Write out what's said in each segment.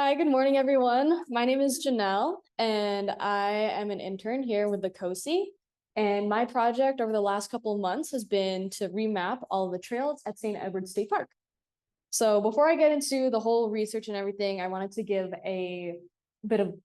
Hi, good morning, everyone. My name is Janelle, and I am an intern here with the CoSEE. And my project over the last couple of months has been to remap all of the trails at St. Edward State Park. So before I get into the whole research and everything, I wanted to give a bit of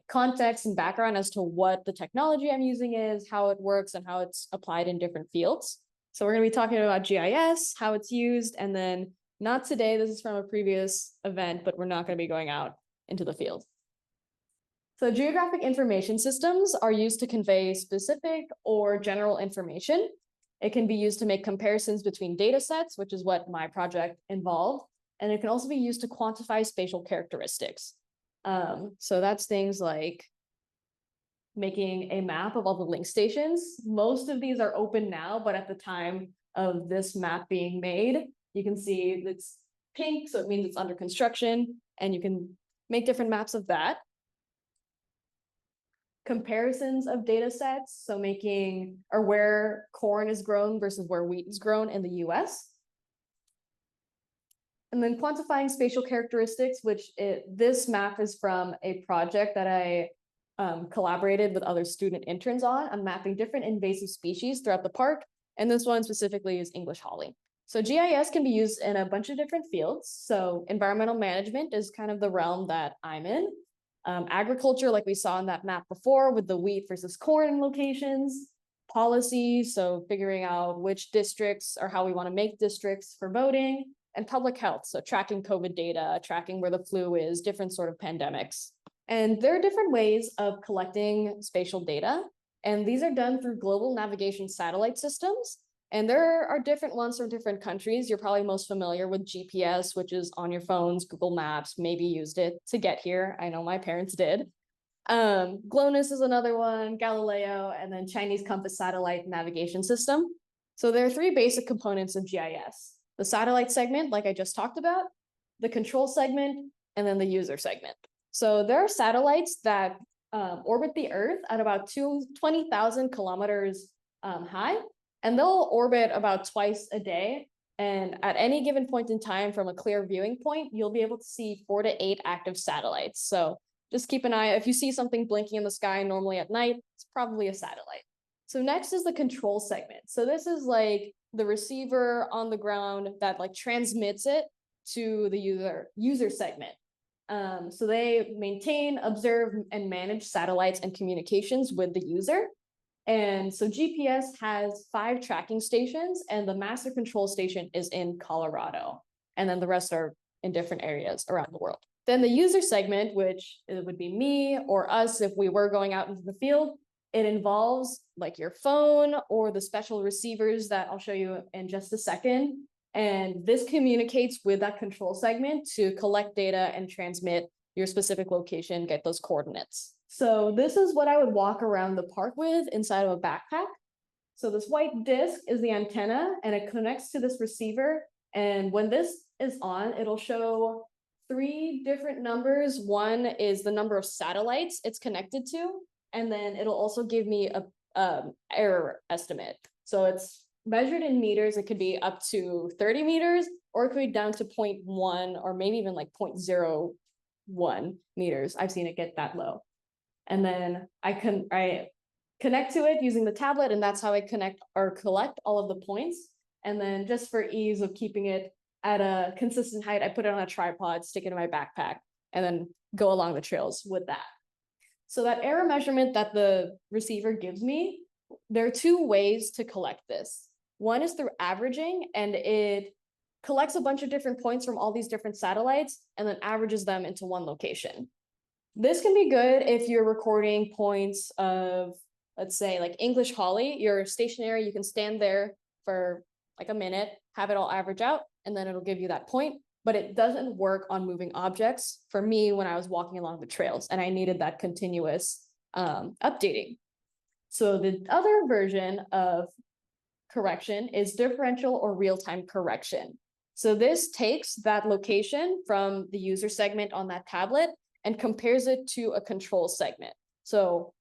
context and background as to what the technology I'm using is, how it works, and how it's applied in different fields. So we're going to be talking about GIS, how it's used, and then not today, this is from a previous event, but we're not going to be going out into the field. So geographic information systems are used to convey specific or general information. It can be used to make comparisons between data sets, which is what my project involved, and it can also be used to quantify spatial characteristics. So that's things like making a map of all the link stations. Most of these are open now, but at the time of this map being made, you can see it's pink, so it means it's under construction, and you can make different maps of that. Comparisons of data sets, so making or where corn is grown versus where wheat is grown in the US. And then quantifying spatial characteristics, which this map is from a project that I collaborated with other student interns on. I'm mapping different invasive species throughout the park, and this one specifically is English holly. So GIS can be used in a bunch of different fields. So environmental management is kind of the realm that I'm in. Agriculture, like we saw in that map before with the wheat versus corn locations. Policy, so figuring out which districts or how we want to make districts for voting. And public health, so tracking COVID data, tracking where the flu is, different sort of pandemics. And there are different ways of collecting spatial data, and these are done through global navigation satellite systems. And there are different ones from different countries. You're probably most familiar with GPS, which is on your phones, Google Maps, maybe used it to get here. I know my parents did. GLONASS is another one, Galileo, and then Chinese Compass Satellite Navigation System. So there are three basic components of GIS. The satellite segment, like I just talked about, the control segment, and then the user segment. So there are satellites that orbit the Earth at about 20,000 kilometers high, and they'll orbit about twice a day. And at any given point in time from a clear viewing point, you'll be able to see 4 to 8 active satellites. So just keep an eye. If you see something blinking in the sky normally at night, it's probably a satellite. So next is the control segment. So this is like the receiver on the ground that transmits it to the user segment. So they maintain, observe, and manage satellites and communications with the user. And so GPS has 5 tracking stations, and the master control station is in Colorado. And then the rest are in different areas around the world. Then the user segment, which it would be me or us if we were going out into the field, it involves your phone or the special receivers that I'll show you in just a second. And this communicates with that control segment to collect data and transmit your specific location, get those coordinates. So this is what I would walk around the park with inside of a backpack. So this white disc is the antenna, and it connects to this receiver. And when this is on, it'll show 3 different numbers. One is the number of satellites it's connected to, and then it'll also give me a error estimate. So it's measured in meters. It could be up to 30 meters, or it could be down to 0.1 or maybe even 0.01 meters. I've seen it get that low. And then I connect to it using the tablet, and that's how I connect or collect all of the points. And then just for ease of keeping it at a consistent height, I put it on a tripod, stick it in my backpack, and then go along the trails with that. So that error measurement that the receiver gives me, there are 2 ways to collect this. One is through averaging, and it collects a bunch of different points from all these different satellites and then averages them into one location. This can be good if you're recording points of, let's say, English holly. You're stationary, you can stand there for a minute, have it all average out, and then it'll give you that point. But it doesn't work on moving objects for me when I was walking along the trails, and I needed that continuous updating. So the other version of correction is differential or real-time correction. So this takes that location from the user segment on that tablet and compares it to a control segment. So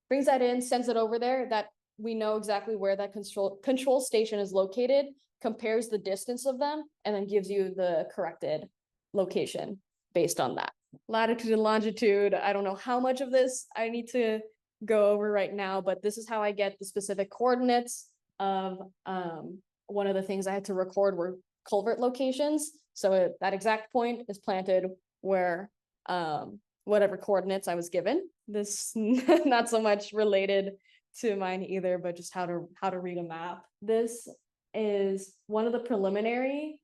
brings that in, sends it over there, that we know exactly where that control station is located, compares the distance of them, and then gives you the corrected location based on that. latitude and longitude. I don't know how much of this I need to go over right now, but this is how I get the specific coordinates of one of the things I had to record were culvert locations. So that exact point is planted where whatever coordinates I was given. This not so much related to mine either, but just how to read a map. This is one of the preliminary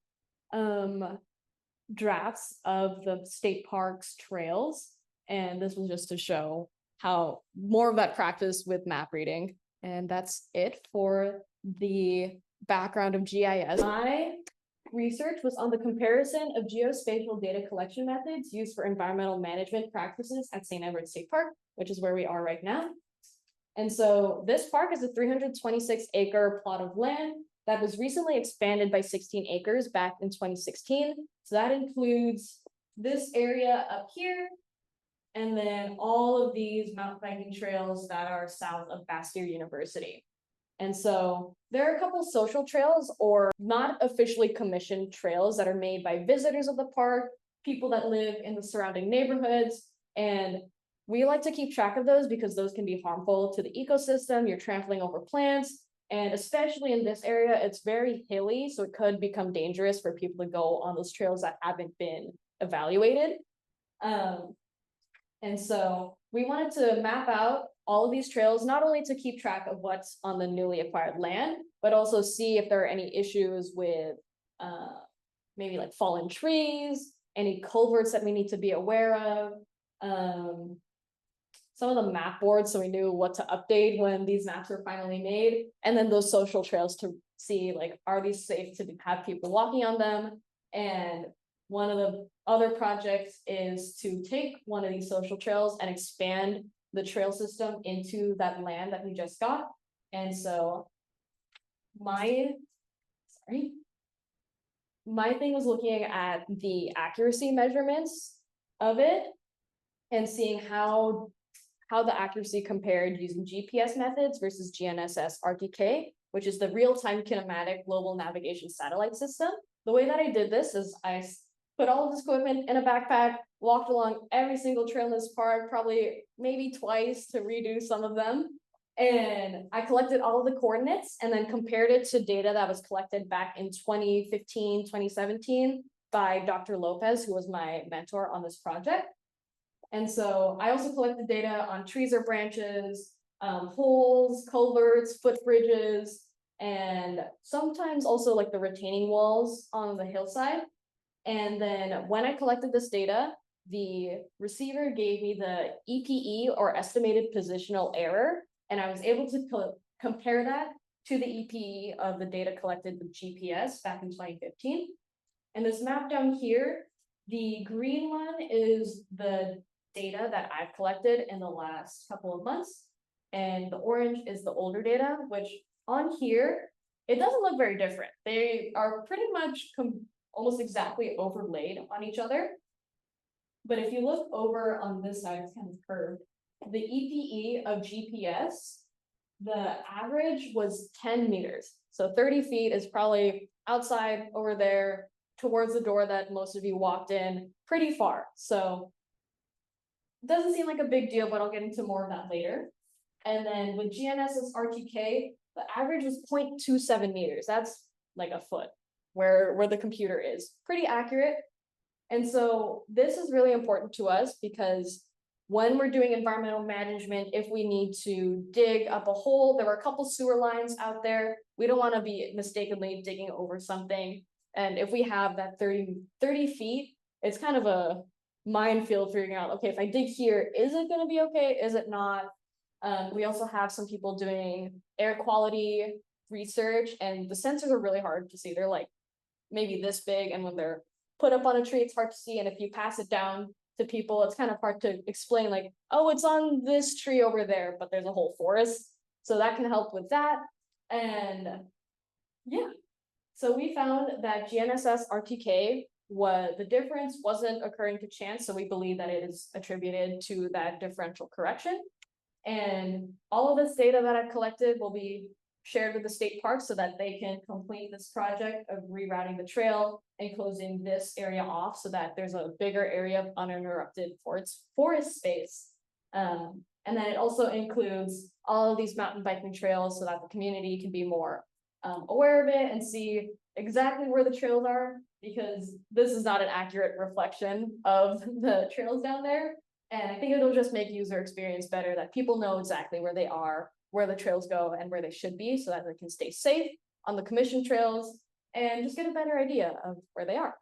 drafts of the state parks trails. And this was just to show how more of that practice with map reading. And that's it for the background of GIS. My research was on the comparison of geospatial data collection methods used for environmental management practices at St. Edward State Park, which is where we are right now. And so this park is a 326-acre plot of land that was recently expanded by 16 acres back in 2016. So that includes this area up here, and then all of these mountain biking trails that are south of Bastyr University. And so there are a couple social trails or not officially commissioned trails that are made by visitors of the park, people that live in the surrounding neighborhoods. And we like to keep track of those because those can be harmful to the ecosystem. You're trampling over plants. And especially in this area, it's very hilly, so it could become dangerous for people to go on those trails that haven't been evaluated. And so we wanted to map out all of these trails, not only to keep track of what's on the newly acquired land, but also see if there are any issues with maybe like fallen trees, any culverts that we need to be aware of, some of the map boards so we knew what to update when these maps were finally made, and then those social trails to see like, are these safe to have people walking on them? And one of the other projects is to take one of these social trails and expand the trail system into that land that we just got. And so my thing was looking at the accuracy measurements of it and seeing how the accuracy compared using GPS methods versus GNSS RTK, which is the real-time kinematic global navigation satellite system. The way that I did this is I put all of this equipment in a backpack, walked along every single trail in this park, probably maybe twice to redo some of them. And I collected all of the coordinates and then compared it to data that was collected back in 2015, 2017 by Dr. Lopez, who was my mentor on this project. And so I also collected data on trees or branches, holes, culverts, footbridges, and sometimes also like the retaining walls on the hillside. And then when I collected this data, the receiver gave me the EPE or estimated positional error, and I was able to compare that to the EPE of the data collected with GPS back in 2015. And this map down here, the green one is the data that I've collected in the last couple of months, and the orange is the older data, which on here, it doesn't look very different. They are pretty much almost exactly overlaid on each other. But if you look over on this side, it's kind of curved. The EPE of GPS, the average was 10 meters. So 30 feet is probably outside over there towards the door that most of you walked in, pretty far. So it doesn't seem like a big deal, but I'll get into more of that later. And then with GNSS RTK, the average was 0.27 meters. That's like a foot where the computer is. Pretty accurate. And so this is really important to us because when we're doing environmental management, if we need to dig up a hole, there were a couple sewer lines out there. We don't want to be mistakenly digging over something. And if we have that 30 feet, it's kind of a minefield figuring out, okay, if I dig here, is it going to be okay? Is it not? We also have some people doing air quality research, and the sensors are really hard to see. They're like maybe this big, and when they're put up on a tree, it's hard to see. And if you pass it down to people, it's kind of hard to explain like, oh, it's on this tree over there, but there's a whole forest. So that can help with that. And yeah, so we found that GNSS RTK the difference wasn't occurring to chance. So we believe that it is attributed to that differential correction. And all of this data that I've collected will be shared with the state park so that they can complete this project of rerouting the trail and closing this area off so that there's a bigger area of uninterrupted forest space. And then it also includes all of these mountain biking trails so that the community can be more aware of it and see exactly where the trails are, because this is not an accurate reflection of the trails down there. And I think it'll just make user experience better, that people know exactly where they are, where the trails go, and where they should be, so that they can stay safe on the commission trails and just get a better idea of where they are.